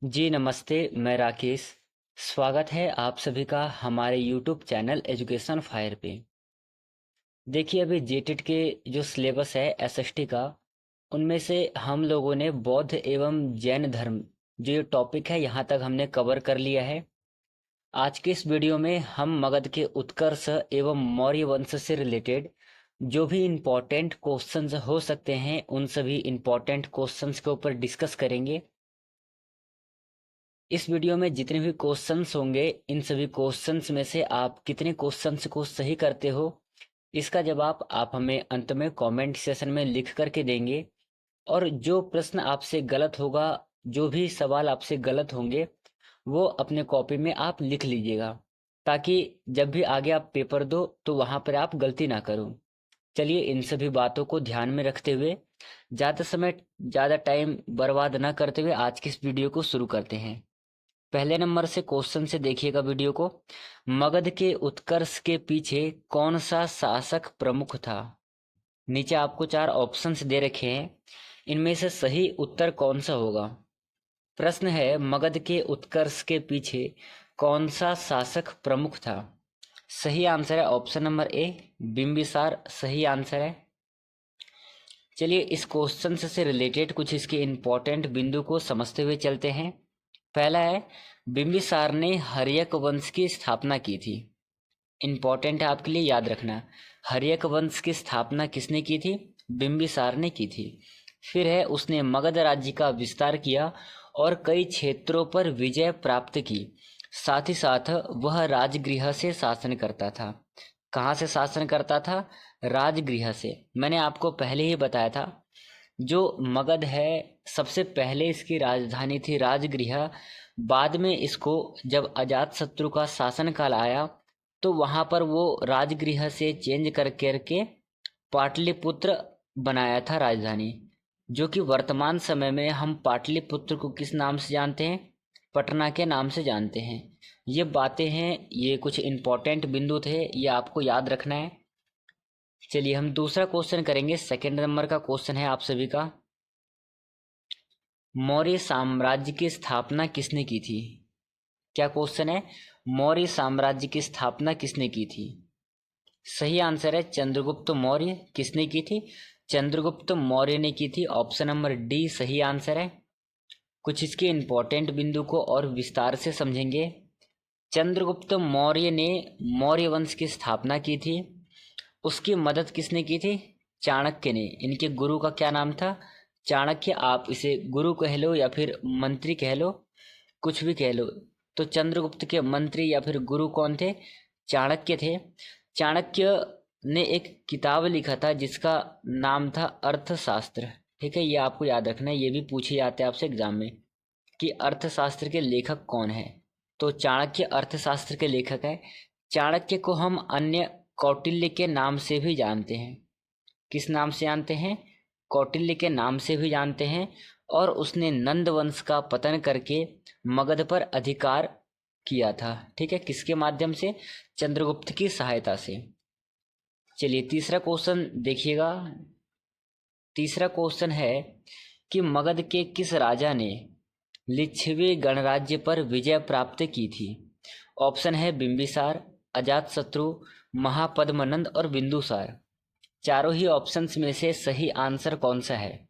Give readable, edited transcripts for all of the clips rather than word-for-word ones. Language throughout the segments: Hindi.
जी नमस्ते, मैं राकेश। स्वागत है आप सभी का हमारे यूट्यूब चैनल एजुकेशन फायर पे। देखिए, अभी जेटेट के जो सिलेबस है एसएसटी का, उनमें से हम लोगों ने बौद्ध एवं जैन धर्म जो ये टॉपिक है यहाँ तक हमने कवर कर लिया है। आज के इस वीडियो में हम मगध के उत्कर्ष एवं मौर्य वंश से रिलेटेड जो भी इम्पोर्टेंट क्वेश्चंस हो सकते हैं उन सभी इम्पोर्टेंट क्वेश्चंस के ऊपर डिस्कस करेंगे। इस वीडियो में जितने भी क्वेश्चंस होंगे, इन सभी क्वेश्चंस में से आप कितने क्वेश्चंस को सही करते हो, इसका जवाब आप हमें अंत में कमेंट सेशन में लिख करके देंगे। और जो प्रश्न आपसे गलत होगा, जो भी सवाल आपसे गलत होंगे, वो अपने कॉपी में आप लिख लीजिएगा, ताकि जब भी आगे आप पेपर दो तो वहाँ पर आप गलती ना करो। चलिए, इन सभी बातों को ध्यान में रखते हुए ज़्यादा टाइम बर्बाद न करते हुए आज की इस वीडियो को शुरू करते हैं। पहले नंबर से क्वेश्चन से देखिएगा वीडियो को। मगध के उत्कर्ष के पीछे कौन सा शासक प्रमुख था? नीचे आपको चार ऑप्शंस दे रखे हैं, इनमें से सही उत्तर कौन सा होगा? प्रश्न है, मगध के उत्कर्ष के पीछे कौन सा शासक प्रमुख था? सही आंसर है ऑप्शन नंबर ए, बिंबिसार सही आंसर है। चलिए, इस क्वेश्चन से रिलेटेड कुछ इसके इम्पोर्टेंट बिंदु को समझते हुए चलते हैं। पहला है, बिंबिसार ने हर्यक वंश की स्थापना की थी। इम्पोर्टेंट है आपके लिए, याद रखना। हर्यक वंश की स्थापना किसने की थी? बिंबिसार ने की थी। फिर है, उसने मगध राज्य का विस्तार किया और कई क्षेत्रों पर विजय प्राप्त की। साथ ही साथ वह राजगृह से शासन करता था। कहाँ से शासन करता था? राजगृह से। मैंने आपको पहले ही बताया था, जो मगध है सबसे पहले इसकी राजधानी थी राजगृह। बाद में इसको जब अजातशत्रु का शासन काल आया तो वहाँ पर वो राजगृह से चेंज कर करके पाटलिपुत्र बनाया था राजधानी। जो कि वर्तमान समय में हम पाटलिपुत्र को किस नाम से जानते हैं? पटना के नाम से जानते हैं। ये बातें हैं, ये कुछ इम्पोर्टेंट बिंदु थे, ये आपको याद रखना है। चलिए, हम दूसरा क्वेश्चन करेंगे। सेकंड नंबर का क्वेश्चन है आप सभी का, मौर्य साम्राज्य की स्थापना किसने की थी? क्या क्वेश्चन है? मौर्य साम्राज्य की स्थापना किसने की थी? सही आंसर है चंद्रगुप्त मौर्य। किसने की थी? चंद्रगुप्त मौर्य ने की थी। ऑप्शन नंबर डी सही आंसर है। कुछ इसके इंपॉर्टेंट बिंदु को और विस्तार से समझेंगे। चंद्रगुप्त मौर्य ने मौर्य वंश की स्थापना की थी। उसकी मदद किसने की थी? चाणक्य ने। इनके गुरु का क्या नाम था? चाणक्य। आप इसे गुरु कह लो या फिर मंत्री कह लो, कुछ भी कह लो। तो चंद्रगुप्त के मंत्री या फिर गुरु कौन थे? चाणक्य थे। चाणक्य ने एक किताब लिखा था जिसका नाम था अर्थशास्त्र। ठीक है, ये आपको याद रखना है, ये भी पूछे जाते हैं आपसे एग्जाम में कि अर्थशास्त्र के लेखक कौन है। तो चाणक्य अर्थशास्त्र के लेखक है। चाणक्य को हम अन्य कौटिल्य के नाम से भी जानते हैं। किस नाम से जानते हैं? कौटिल्य के नाम से भी जानते हैं। और उसने नंद वंश का पतन करके मगध पर अधिकार किया था। ठीक है, किसके माध्यम से? चंद्रगुप्त की सहायता से। चलिए, तीसरा क्वेश्चन देखिएगा। तीसरा क्वेश्चन है कि मगध के किस राजा ने लिच्छवी गणराज्य पर विजय प्राप्त की थी? ऑप्शन है बिंबिसार, अजातशत्रु, महापद्मनंद और बिंदुसार। चारों ही ऑप्शंस में से सही आंसर कौन सा है?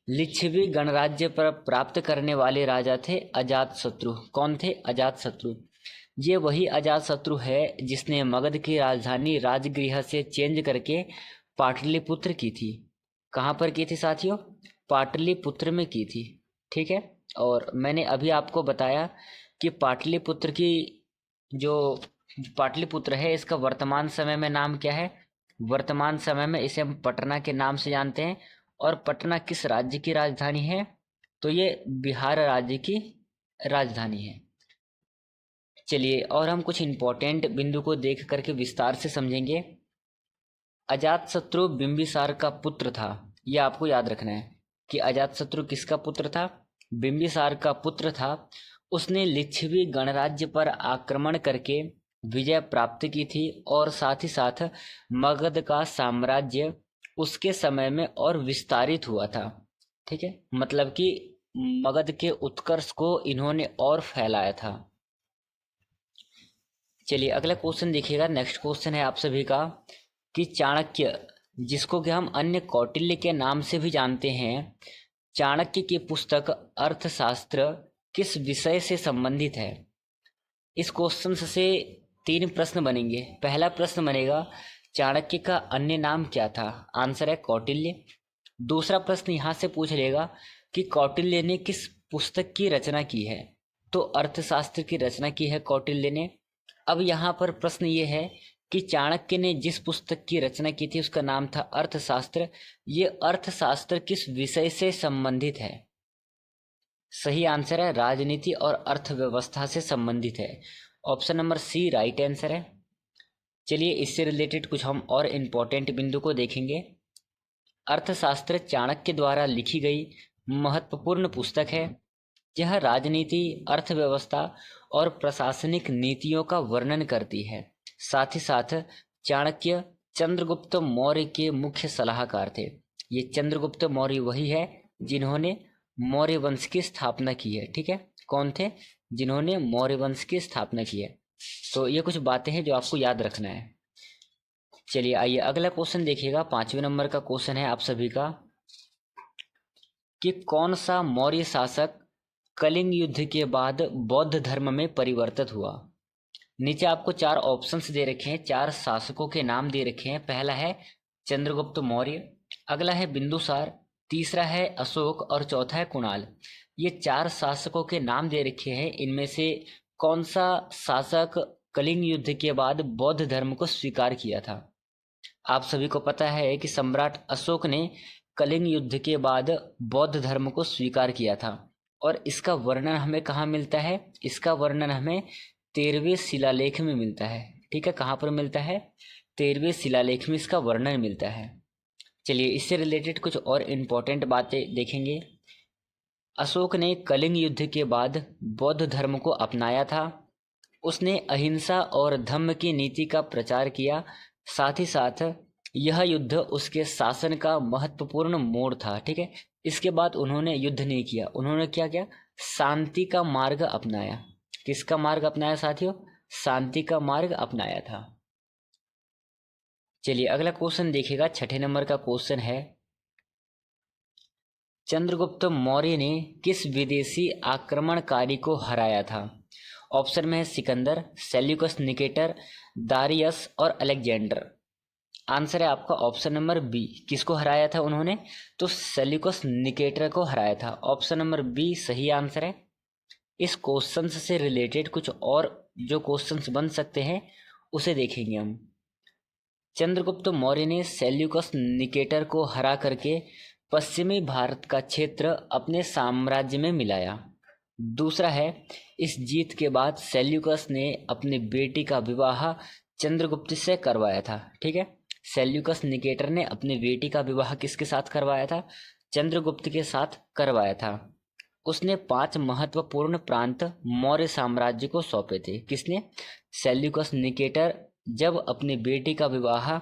लिच्छवी गणराज्य पर प्राप्त करने वाले राजा थे अजातशत्रु। कौन थे? अजातशत्रु। ये वही अजातशत्रु है जिसने मगध की राजधानी राजगृह से चेंज करके पाटलिपुत्र की थी। कहाँ पर की थी साथियों? पाटलिपुत्र में की थी। ठीक है, और मैंने अभी आपको बताया कि पाटलिपुत्र की जो पाटलिपुत्र है, इसका वर्तमान समय में नाम क्या है? वर्तमान समय में इसे हम पटना के नाम से जानते हैं। और पटना किस राज्य की राजधानी है? तो ये बिहार राज्य की राजधानी है। चलिए, और हम कुछ इम्पोर्टेंट बिंदु को देख करके विस्तार से समझेंगे। अजातशत्रु बिंबिसार का पुत्र था, यह आपको याद रखना है कि अजातशत्रु किसका पुत्र था? बिंबिसार का पुत्र था। उसने लिच्छवी गणराज्य पर आक्रमण करके विजय प्राप्त की थी और साथ ही साथ मगध का साम्राज्य उसके समय में और विस्तारित हुआ था। ठीक है, मतलब कि मगध के उत्कर्ष को इन्होंने और फैलाया था। चलिए अगला क्वेश्चन देखिएगा। नेक्स्ट क्वेश्चन है आप सभी का कि चाणक्य, जिसको कि हम अन्य कौटिल्य के नाम से भी जानते हैं, चाणक्य की पुस्तक अर्थशास्त्र किस विषय से संबंधित है? इस क्वेश्चन से 3 प्रश्न बनेंगे। पहला प्रश्न बनेगा चाणक्य का अन्य नाम क्या था? आंसर है कौटिल्य। दूसरा प्रश्न यहाँ से पूछ लेगा कि कौटिल्य ने किस पुस्तक की रचना की है? तो अर्थशास्त्र की रचना की है कौटिल्य ने। अब यहाँ पर प्रश्न ये है कि चाणक्य ने जिस पुस्तक की रचना की थी उसका नाम था अर्थशास्त्र। ये अर्थशास्त्र किस विषय से संबंधित है? सही आंसर है राजनीति और अर्थव्यवस्था से संबंधित है। Option number C right answer है। चलिए इससे रिलेटेड कुछ हम और इम्पोर्टेंट बिंदु को देखेंगे। अर्थशास्त्र चाणक्य द्वारा लिखी गई महत्वपूर्ण पुस्तक है। यह राजनीति, अर्थव्यवस्था और प्रशासनिक नीतियों का वर्णन करती है। साथ ही साथ चाणक्य चंद्रगुप्त मौर्य के मुख्य सलाहकार थे। ये चंद्रगुप्त मौर्य वही है जिन्होंने मौर्य वंश की स्थापना की है। ठीक है, कौन थे? जिन्होंने मौर्य वंश की स्थापना की है। तो ये कुछ बातें हैं जो आपको याद रखना है। चलिए आइए अगला क्वेश्चन देखिएगा। 5वें नंबर का क्वेश्चन है आप सभी का कि कौन सा मौर्य शासक कलिंग युद्ध के बाद बौद्ध धर्म में परिवर्तित हुआ? नीचे आपको 4 ऑप्शंस दे रखे हैं, 4 शासकों के नाम दे रखे हैं। पहला है चंद्रगुप्त मौर्य, अगला है बिंदुसार, तीसरा है अशोक और चौथा है कुणाल। ये 4 शासकों के नाम दे रखे हैं। इनमें से कौन सा शासक कलिंग युद्ध के बाद बौद्ध धर्म को स्वीकार किया था? आप सभी को पता है कि सम्राट अशोक ने कलिंग युद्ध के बाद बौद्ध धर्म को स्वीकार किया था और इसका वर्णन हमें कहाँ मिलता है? इसका वर्णन हमें 13वें शिलालेख में मिलता है। ठीक है, कहाँ पर मिलता है? 13वें शिलालेख में इसका वर्णन मिलता है। चलिए इससे रिलेटेड कुछ और इम्पोर्टेंट बातें देखेंगे। अशोक ने कलिंग युद्ध के बाद बौद्ध धर्म को अपनाया था। उसने अहिंसा और धम्म की नीति का प्रचार किया। साथ ही साथ यह युद्ध उसके शासन का महत्वपूर्ण मोड़ था। ठीक है, इसके बाद उन्होंने युद्ध नहीं किया, उन्होंने क्या किया? शांति का मार्ग अपनाया। किसका मार्ग अपनाया साथियों? शांति का मार्ग अपनाया था। चलिए अगला क्वेश्चन देखिएगा। 6ठे नंबर का क्वेश्चन है चंद्रगुप्त मौर्य ने किस विदेशी आक्रमणकारी को हराया था? ऑप्शन में है सिकंदर, सेल्यूकस निकेटर, दारियस और अलेक्जेंडर। आंसर है आपका ऑप्शन नंबर बी। किसको हराया था उन्होंने? तो सेल्यूकस निकेटर को हराया था। ऑप्शन नंबर बी सही आंसर है। इस क्वेश्चन से रिलेटेड कुछ और जो क्वेश्चंस बन सकते हैं उसे देखेंगे हम। चंद्रगुप्त मौर्य ने सेल्यूकस निकेटर को हरा करके पश्चिमी भारत का क्षेत्र अपने साम्राज्य में मिलाया। दूसरा है, इस जीत के बाद सेल्यूकस ने अपनी बेटी का विवाह चंद्रगुप्त से करवाया था। ठीक है, सेल्यूकस निकेटर ने अपनी बेटी का विवाह किसके साथ करवाया था? चंद्रगुप्त के साथ करवाया था। उसने 5 महत्वपूर्ण प्रांत मौर्य साम्राज्य को सौंपे थे। किसने? सेल्यूकस निकेटर जब अपनी बेटी का विवाह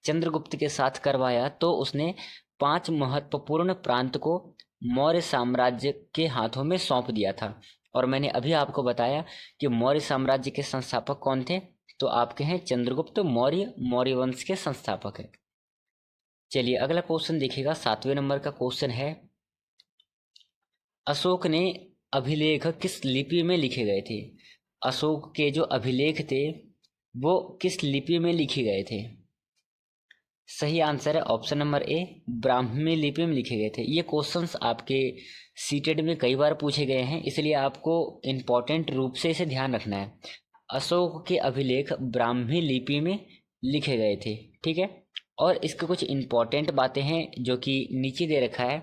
चंद्रगुप्त के साथ करवाया तो उसने 5 महत्वपूर्ण प्रांत को मौर्य साम्राज्य के हाथों में सौंप दिया था। और मैंने अभी आपको बताया कि मौर्य साम्राज्य के संस्थापक कौन थे? तो आपके हैं चंद्रगुप्त मौर्य, मौर्य वंश के संस्थापक है। चलिए अगला क्वेश्चन देखिएगा। 7वें नंबर का क्वेश्चन है अशोक ने अभिलेख किस लिपि में लिखे गए थे? अशोक के जो अभिलेख थे वो किस लिपि में लिखे गए थे? सही आंसर है ऑप्शन नंबर ए, ब्राह्मी लिपि में लिखे गए थे। ये क्वेश्चंस आपके सीटेड में कई बार पूछे गए हैं, इसलिए आपको इम्पोर्टेंट रूप से इसे ध्यान रखना है। अशोक के अभिलेख ब्राह्मी लिपि में लिखे गए थे। ठीक है, और इसके कुछ इम्पोर्टेंट बातें हैं जो कि नीचे दे रखा है।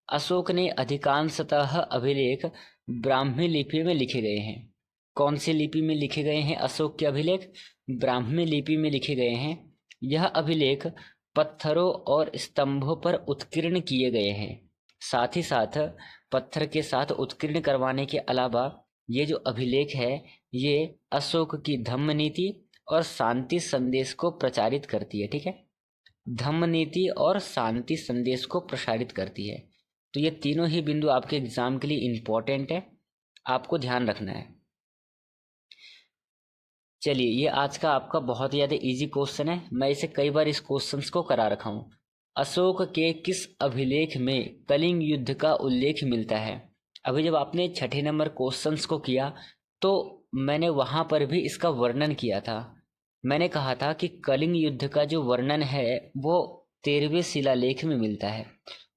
अशोक ने अधिकांशतः अभिलेख ब्राह्मी लिपि में लिखे गए हैं। कौन सी लिपि में लिखे गए हैं अशोक के अभिलेख? ब्राह्मी लिपि में लिखे गए हैं। यह अभिलेख पत्थरों और स्तंभों पर उत्कीर्ण किए गए हैं। साथ ही साथ पत्थर के साथ उत्कीर्ण करवाने के अलावा ये जो अभिलेख है ये अशोक की धम्म नीति और शांति संदेश को प्रचारित करती है। ठीक है, धम्म नीति और शांति संदेश को प्रसारित करती है। तो ये तीनों ही बिंदु आपके एग्जाम के लिए इम्पोर्टेंट है, आपको ध्यान रखना है। चलिए, ये आज का आपका बहुत ज़्यादा इजी क्वेश्चन है, मैं इसे कई बार इस क्वेश्चंस को करा रखा हूँ। अशोक के किस अभिलेख में कलिंग युद्ध का उल्लेख मिलता है? अभी जब आपने छठे नंबर क्वेश्चंस को किया तो मैंने वहाँ पर भी इसका वर्णन किया था। मैंने कहा था कि कलिंग युद्ध का जो वर्णन है वो 13वें शिलालेख में मिलता है।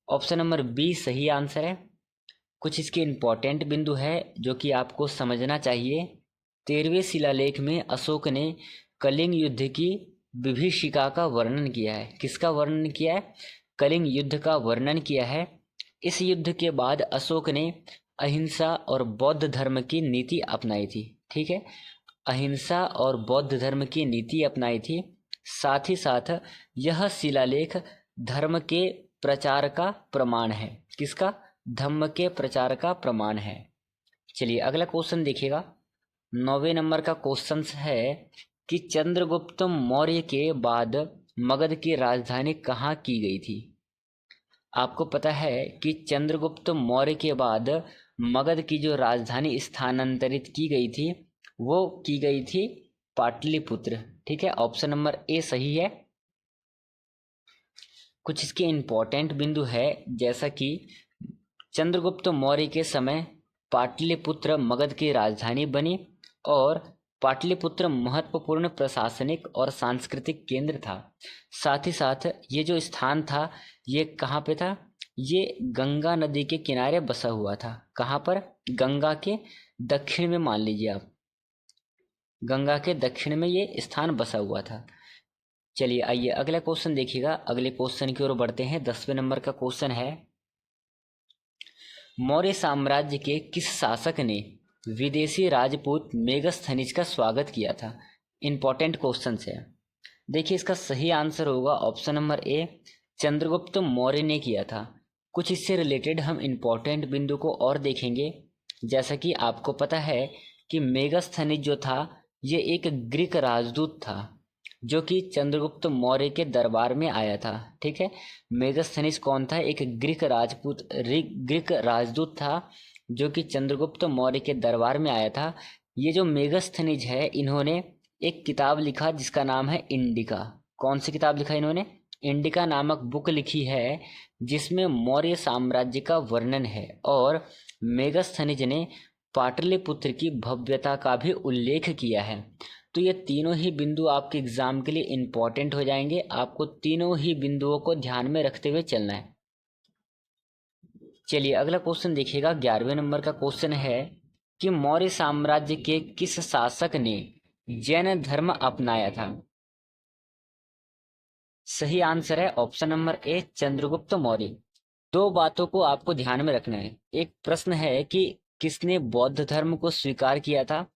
ऑप्शन नंबर बी सही आंसर है। कुछ इसके इम्पोर्टेंट बिंदु है जो कि आपको समझना चाहिए। 13वें शिलालेख में अशोक ने कलिंग युद्ध की विभीषिका का वर्णन किया है। किसका वर्णन किया है? कलिंग युद्ध का वर्णन किया है। इस युद्ध के बाद अशोक ने अहिंसा और बौद्ध धर्म की नीति अपनाई थी। ठीक है, अहिंसा और बौद्ध धर्म की नीति अपनाई थी। साथ ही साथ यह शिलालेख धर्म के प्रचार का प्रमाण है। किसका? धम्म के प्रचार का प्रमाण है। चलिए अगला क्वेश्चन देखिएगा। 9वें नंबर का क्वेश्चन है कि चंद्रगुप्त मौर्य के बाद मगध की राजधानी कहाँ की गई थी? आपको पता है कि चंद्रगुप्त मौर्य के बाद मगध की जो राजधानी स्थानांतरित की गई थी वो की गई थी पाटलिपुत्र। ठीक है, ऑप्शन नंबर ए सही है। कुछ इसके इम्पोर्टेंट बिंदु है, जैसा कि चंद्रगुप्त मौर्य के समय पाटलिपुत्र मगध की राजधानी बनी और पाटलिपुत्र महत्वपूर्ण प्रशासनिक और सांस्कृतिक केंद्र था। साथ ही साथ ये जो स्थान था ये कहाँ पे था? ये गंगा नदी के किनारे बसा हुआ था। कहाँ पर? गंगा के दक्षिण में, मान लीजिए आप, गंगा के दक्षिण में ये स्थान बसा हुआ था। चलिए आइए अगला क्वेश्चन देखिएगा। अगले क्वेश्चन की ओर बढ़ते हैं। 10वें नंबर का क्वेश्चन है, मौर्य साम्राज्य के किस शासक ने विदेशी राजपूत मेगस्थनीज का स्वागत किया था? इंपॉर्टेंट क्वेश्चन है। देखिए इसका सही आंसर होगा option number A, Chandragupta Maurya ने किया था। कुछ इससे रिलेटेड हम इंपॉर्टेंट बिंदु को और देखेंगे। जैसा कि आपको पता है कि मेगस्थनीज जो था ये एक ग्रीक राजदूत था जो कि चंद्रगुप्त मौर्य के दरबार में आया था। ठीक है, मेगस्थनीज कौन था? एक ग्रीक राजदूत था जो कि चंद्रगुप्त मौर्य के दरबार में आया था। ये जो मेगस्थनीज है इन्होंने एक किताब लिखा जिसका नाम है इंडिका। कौन सी किताब लिखा इन्होंने? इंडिका नामक बुक लिखी है जिसमें मौर्य साम्राज्य का वर्णन है और मेगस्थनीज ने पाटलिपुत्र की भव्यता का भी उल्लेख किया है। तो ये तीनों ही बिंदु आपके एग्जाम के लिए इम्पोर्टेंट हो जाएंगे। आपको तीनों ही बिंदुओं को ध्यान में रखते हुए चलना है। चलिए अगला क्वेश्चन देखिएगा। 11वें नंबर का क्वेश्चन है कि मौर्य साम्राज्य के किस शासक ने जैन धर्म अपनाया था? सही आंसर है option number A, Chandragupta Maurya. दो बातों को आपको ध्यान में रखना है। एक प्रश्न है कि किसने बौद्ध धर्म को स्वीकार किया था?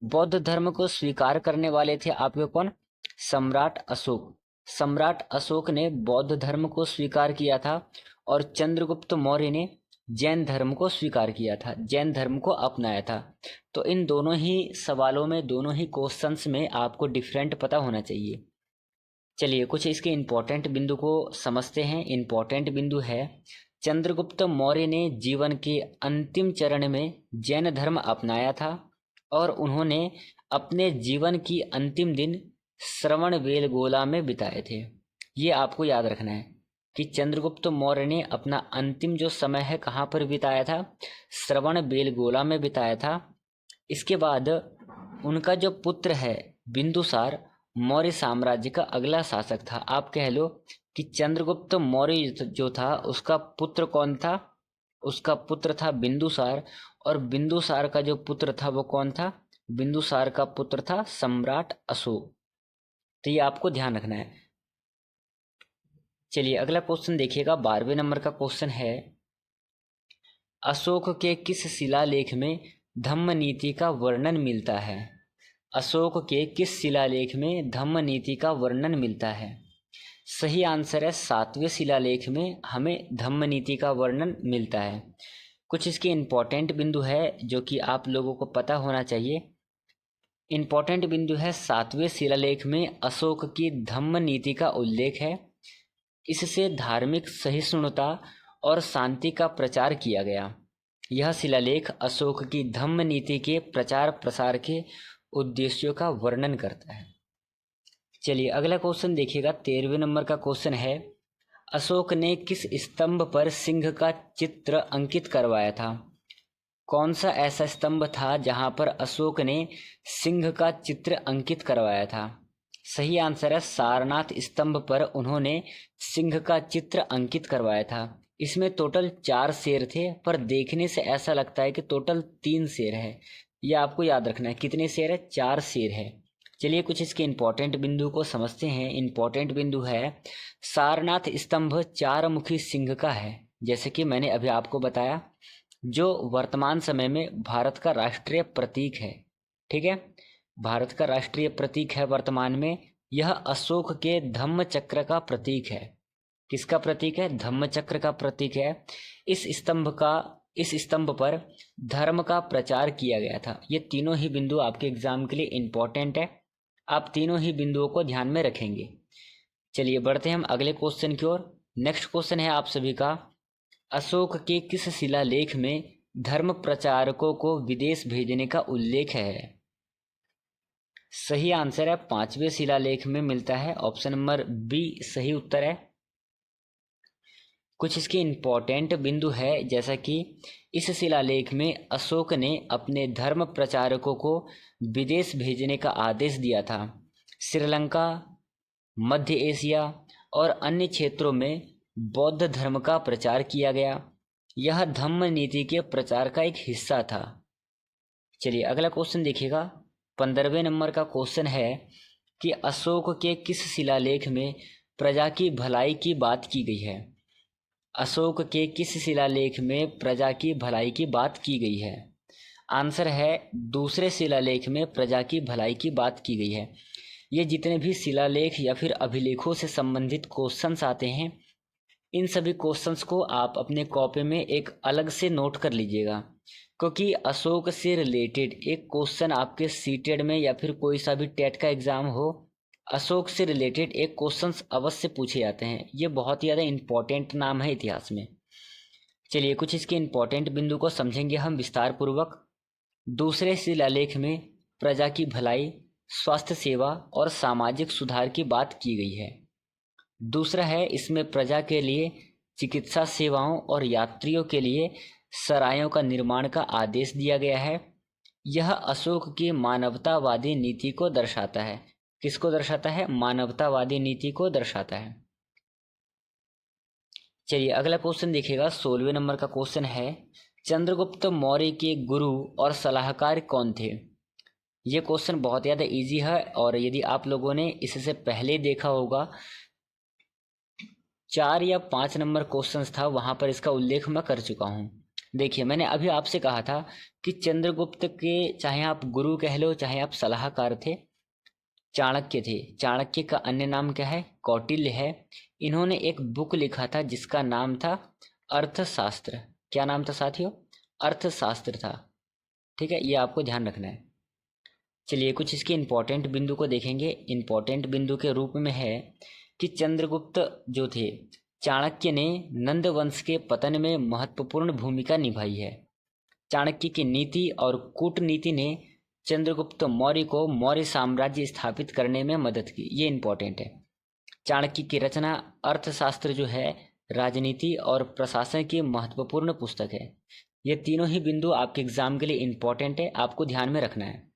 बौद्ध धर्म को स्वीकार करने वाले थे आपके कौन? सम्राट अशोक। सम्राट अशोक ने बौद्ध धर्म को स्वीकार किया था और चंद्रगुप्त मौर्य ने जैन धर्म को स्वीकार किया था, जैन धर्म को अपनाया था। तो इन दोनों ही सवालों में, दोनों ही क्वेश्चंस में आपको डिफरेंट पता होना चाहिए। चलिए कुछ इसके इम्पोर्टेंट बिंदु को समझते हैं। इम्पोर्टेंट बिंदु है, चंद्रगुप्त मौर्य ने जीवन के अंतिम चरण में जैन धर्म अपनाया था और उन्होंने अपने जीवन की अंतिम दिन श्रवणबेलगोला में बिताए थे। ये आपको याद रखना है कि चंद्रगुप्त मौर्य ने अपना अंतिम जो समय है कहाँ पर बिताया था? श्रवणबेलगोला में बिताया था। इसके बाद उनका जो पुत्र है बिंदुसार मौर्य साम्राज्य का अगला शासक था। आप कह लो कि चंद्रगुप्त मौर्य जो था उसका पुत्र कौन था? उसका पुत्र था बिंदुसार और बिंदुसार का जो पुत्र था वो कौन था? बिंदुसार का पुत्र था सम्राट अशोक। तो ये आपको ध्यान रखना है। चलिए अगला क्वेश्चन देखिएगा। 12वें नंबर का क्वेश्चन है, अशोक के किस शिलालेख में धम्म नीति का वर्णन मिलता है? अशोक के किस शिलालेख में धम्म नीति का वर्णन मिलता है? सही आंसर है 7वें शिलालेख में हमें धम्म नीति का वर्णन मिलता है। कुछ इसके इम्पोर्टेंट बिंदु है जो कि आप लोगों को पता होना चाहिए। इम्पोर्टेंट बिंदु है 7वें शिलालेख में अशोक की धम्म नीति का उल्लेख है। इससे धार्मिक सहिष्णुता और शांति का प्रचार किया गया। यह शिलालेख अशोक की धम्म नीति के प्रचार प्रसार के उद्देश्यों का वर्णन करता है। चलिए अगला क्वेश्चन देखिएगा, 13वें नंबर का क्वेश्चन है, अशोक ने किस स्तंभ पर सिंह का चित्र अंकित करवाया था? कौन सा ऐसा स्तंभ था जहां पर अशोक ने सिंह का चित्र अंकित करवाया था? सही आंसर है सारनाथ स्तंभ पर उन्होंने सिंह का चित्र अंकित करवाया था। इसमें टोटल 4 शेर थे, पर देखने से ऐसा लगता है कि टोटल 3 शेर है। यह आपको याद रखना है, कितने शेर है? 4 शेर है। चलिए कुछ इसके इंपॉर्टेंट बिंदु को समझते हैं। इंपॉर्टेंट बिंदु है, सारनाथ स्तंभ 4 मुखी सिंह का है, जैसे कि मैंने अभी आपको बताया, जो वर्तमान समय में भारत का राष्ट्रीय प्रतीक है। ठीक है, भारत का राष्ट्रीय प्रतीक है वर्तमान में। यह अशोक के धम्म चक्र का प्रतीक है। किसका प्रतीक है? धम्म चक्र का प्रतीक है। इस स्तंभ पर धर्म का प्रचार किया गया था। ये तीनों ही बिंदु आपके एग्जाम के लिए इंपॉर्टेंट है, आप तीनों ही बिंदुओं को ध्यान में रखेंगे। चलिए बढ़ते हैं हम अगले क्वेश्चन की ओर। नेक्स्ट क्वेश्चन है आप सभी का, अशोक के किस शिलालेख में धर्म प्रचारकों को विदेश भेजने का उल्लेख है? सही आंसर है 5वें शिलालेख में मिलता है। ऑप्शन नंबर बी सही उत्तर है। कुछ इसके इंपॉर्टेंट बिंदु है, जैसा कि इस शिलालेख में अशोक ने अपने धर्म प्रचारकों को विदेश भेजने का आदेश दिया था। श्रीलंका, मध्य एशिया और अन्य क्षेत्रों में बौद्ध धर्म का प्रचार किया गया। यह धम्म नीति के प्रचार का एक हिस्सा था। चलिए अगला क्वेश्चन देखिएगा, 15वें नंबर का क्वेश्चन है कि अशोक के किस शिलालेख में प्रजा की भलाई की बात की गई है? अशोक के किस शिलालेख में प्रजा की भलाई की बात की गई है? आंसर है दूसरे शिलालेख में प्रजा की भलाई की बात की गई है। ये जितने भी शिलालेख या फिर अभिलेखों से संबंधित क्वेश्चंस आते हैं, इन सभी क्वेश्चंस को आप अपने कॉपी में एक अलग से नोट कर लीजिएगा, क्योंकि अशोक से रिलेटेड एक क्वेश्चन आपके सीटेड में या फिर कोई सा भी टेट का एग्जाम हो, अशोक से रिलेटेड एक क्वेश्चंस अवश्य पूछे जाते हैं। ये बहुत ही ज़्यादा इंपॉर्टेंट नाम है इतिहास में। चलिए कुछ इसके इंपॉर्टेंट बिंदु को समझेंगे हम विस्तार पूर्वक। दूसरे शिलालेख में प्रजा की भलाई, स्वास्थ्य सेवा और सामाजिक सुधार की बात की गई है। दूसरा है, इसमें प्रजा के लिए चिकित्सा सेवाओं और यात्रियों के लिए सरायों का निर्माण का आदेश दिया गया है। यह अशोक की मानवतावादी नीति को दर्शाता है। किसको दर्शाता है? मानवतावादी नीति को दर्शाता है। चलिए अगला क्वेश्चन देखिएगा, 16वें नंबर का क्वेश्चन है, चंद्रगुप्त मौर्य के गुरु और सलाहकार कौन थे? ये क्वेश्चन बहुत ज़्यादा इजी है, और यदि आप लोगों ने इससे पहले देखा होगा 4 या 5 नंबर क्वेश्चन था, वहां पर इसका उल्लेख मैं कर चुका हूँ। देखिए मैंने अभी आपसे कहा था कि चंद्रगुप्त के चाहे आप गुरु कह लो चाहे आप सलाहकार थे, चाणक्य थे। चाणक्य का अन्य नाम क्या है? कौटिल्य है। इन्होंने एक बुक लिखा था जिसका नाम था अर्थशास्त्र। क्या नाम था साथियों? अर्थशास्त्र था। ठीक है, ये आपको ध्यान रखना है। चलिए कुछ इसके इंपॉर्टेंट बिंदु को देखेंगे। इंपॉर्टेंट बिंदु के रूप में है कि चंद्रगुप्त जो थे, चाणक्य ने नंद वंश के पतन में महत्वपूर्ण भूमिका निभाई है। चाणक्य की नीति और कूटनीति ने चंद्रगुप्त मौर्य को मौर्य साम्राज्य स्थापित करने में मदद की। ये इंपॉर्टेंट है। चाणक्य की रचना अर्थशास्त्र जो है राजनीति और प्रशासन की महत्वपूर्ण पुस्तक है। ये तीनों ही बिंदु आपके एग्जाम के लिए इंपॉर्टेंट है, आपको ध्यान में रखना है।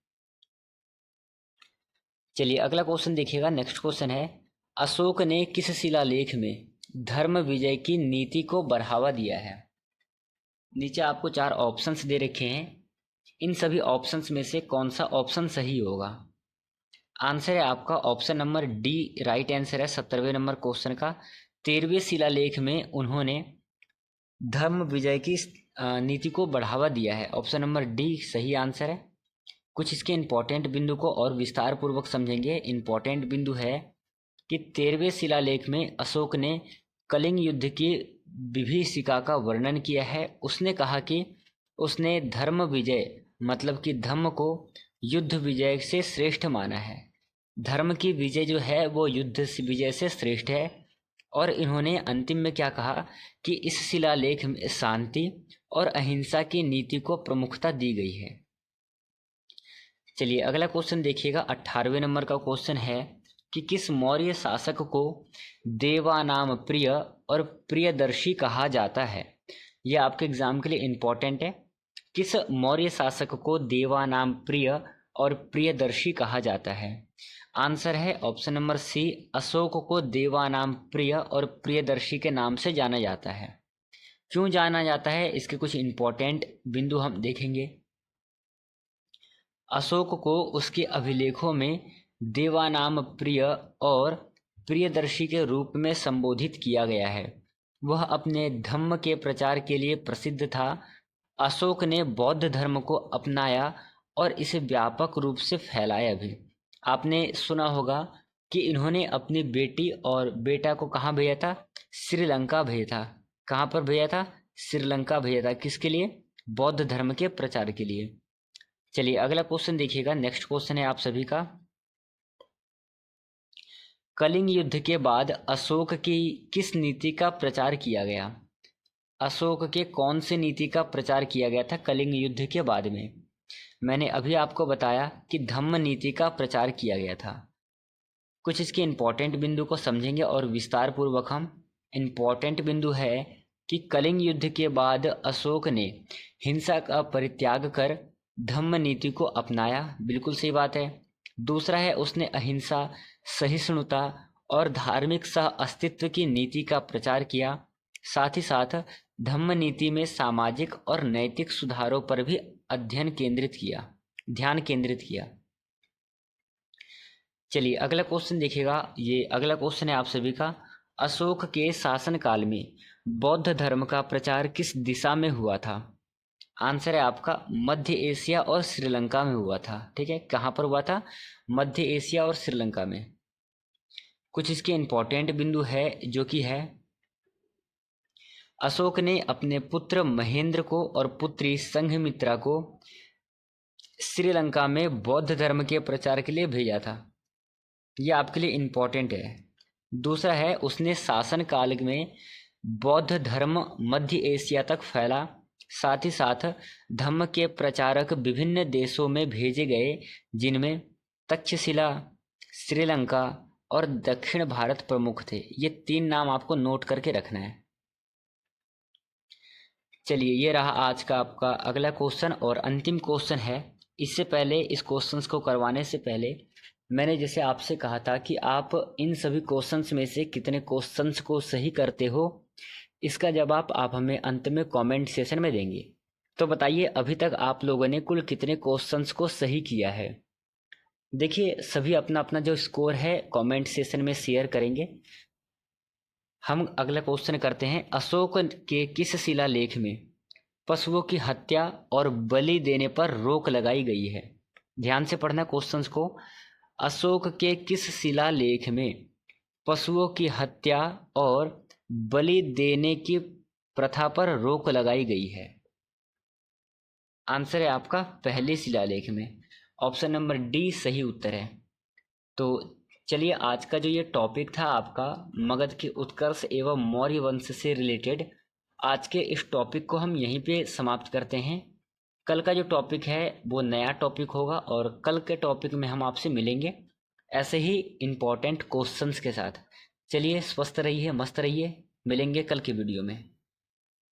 चलिए अगला क्वेश्चन देखिएगा। नेक्स्ट क्वेश्चन है, अशोक ने किस शिलालेख में धर्म विजय की नीति को बढ़ावा दिया है? नीचे आपको 4 ऑप्शंस दे रखे हैं। इन सभी ऑप्शंस में से कौन सा ऑप्शन सही होगा? आंसर है आपका option number D right answer है 17वें नंबर क्वेश्चन का। 13वें शिलालेख में उन्होंने धर्म विजय की नीति को बढ़ावा दिया है। ऑप्शन नंबर डी सही आंसर है। कुछ इसके इंपॉर्टेंट बिंदु को और विस्तार पूर्वक समझेंगे। इंपॉर्टेंट बिंदु है कि 13वें शिलालेख में अशोक ने कलिंग युद्ध की विभीषिका का वर्णन किया है। उसने कहा कि उसने धर्म विजय मतलब कि धम्म को युद्ध विजय से श्रेष्ठ माना है। धर्म की विजय जो है वो युद्ध विजय से श्रेष्ठ है। और इन्होंने अंतिम में क्या कहा कि इस शिलालेख में शांति और अहिंसा की नीति को प्रमुखता दी गई है। चलिए अगला क्वेश्चन देखिएगा, 18वें नंबर का क्वेश्चन है कि किस मौर्य शासक को देवानाम प्रिय और प्रियदर्शी कहा जाता है। यह आपके एग्जाम के लिए इंपॉर्टेंट है। किस मौर्य शासक को देवानाम प्रिय और प्रियदर्शी कहा जाता है। आंसर है ऑप्शन नंबर सी, अशोक को देवानाम प्रिय और प्रियदर्शी के नाम से जाना जाता है। क्यों जाना जाता है, इसके कुछ इंपॉर्टेंट बिंदु हम देखेंगे। अशोक को उसके अभिलेखों में देवानाम प्रिय और प्रियदर्शी के रूप में संबोधित किया गया है। वह अपने धम्म के प्रचार के लिए प्रसिद्ध था। अशोक ने बौद्ध धर्म को अपनाया और इसे व्यापक रूप से फैलाया भी। आपने सुना होगा कि इन्होंने अपनी बेटी और बेटा को कहाँ भेजा था, श्रीलंका भेजा था। कहाँ पर भेजा था, श्रीलंका भेजा था। किसके लिए, बौद्ध धर्म के प्रचार के लिए। चलिए अगला क्वेश्चन देखिएगा, नेक्स्ट क्वेश्चन है आप सभी का, कलिंग युद्ध के बाद अशोक की किस नीति का प्रचार किया गया। अशोक के कौन सी नीति का प्रचार किया गया था कलिंग युद्ध के बाद में। मैंने अभी आपको बताया कि धम्म नीति का प्रचार किया गया था। कुछ इसके इंपॉर्टेंट बिंदु को समझेंगे और विस्तार पूर्वक हम। इंपॉर्टेंट बिंदु है कि कलिंग युद्ध के बाद अशोक ने हिंसा का परित्याग कर धम्म नीति को अपनाया, बिल्कुल सही बात है। दूसरा है उसने अहिंसा, सहिष्णुता और धार्मिक सह अस्तित्व की नीति का प्रचार किया। साथ ही साथ धम्म नीति में सामाजिक और नैतिक सुधारों पर भी ध्यान केंद्रित किया। चलिए अगला क्वेश्चन देखिएगा, ये अगला क्वेश्चन है आप सभी का, अशोक के शासनकाल में बौद्ध धर्म का प्रचार किस दिशा में हुआ था। आंसर है आपका मध्य एशिया और श्रीलंका में हुआ था। ठीक है, कहाँ पर हुआ था, मध्य एशिया और श्रीलंका में। कुछ इसके इंपॉर्टेंट बिंदु है जो कि है, अशोक ने अपने पुत्र महेंद्र को और पुत्री संघमित्रा को श्रीलंका में बौद्ध धर्म के प्रचार के लिए भेजा था। यह आपके लिए इंपॉर्टेंट है। दूसरा है उसने शासन काल में बौद्ध धर्म मध्य एशिया तक फैला। साथ ही साथ धम्म के प्रचारक विभिन्न देशों में भेजे गए, जिनमें तक्षशिला, श्रीलंका और दक्षिण भारत प्रमुख थे। ये 3 नाम आपको नोट करके रखना है। चलिए ये रहा आज का आपका अगला क्वेश्चन और अंतिम क्वेश्चन है। इससे पहले, इस क्वेश्चंस को करवाने से पहले मैंने जैसे आपसे कहा था कि आप इन सभी क्वेश्चंस में से कितने क्वेश्चंस को सही करते हो, इसका जवाब आप हमें अंत में कमेंट सेशन में देंगे। तो बताइए अभी तक आप लोगों ने कुल कितने क्वेश्चंस को सही किया है। देखिए सभी अपना अपना जो स्कोर है कमेंट सेशन में शेयर करेंगे। हम अगला क्वेश्चन करते हैं, अशोक के किस शिलालेख में पशुओं की हत्या और बलि देने पर रोक लगाई गई है। ध्यान से पढ़ना क्वेश्चंस को। अशोक के किस शिलालेख में पशुओं की हत्या और बलि देने की प्रथा पर रोक लगाई गई है। आंसर है आपका पहले शिलालेख में, ऑप्शन नंबर डी सही उत्तर है। तो चलिए आज का जो ये टॉपिक था आपका मगध के उत्कर्ष एवं मौर्य वंश से रिलेटेड, आज के इस टॉपिक को हम यहीं पे समाप्त करते हैं। कल का जो टॉपिक है वो नया टॉपिक होगा और कल के टॉपिक में हम आपसे मिलेंगे ऐसे ही इम्पोर्टेंट क्वेश्चंस के साथ। चलिए स्वस्थ रहिए, मस्त रहिए, मिलेंगे कल की वीडियो में।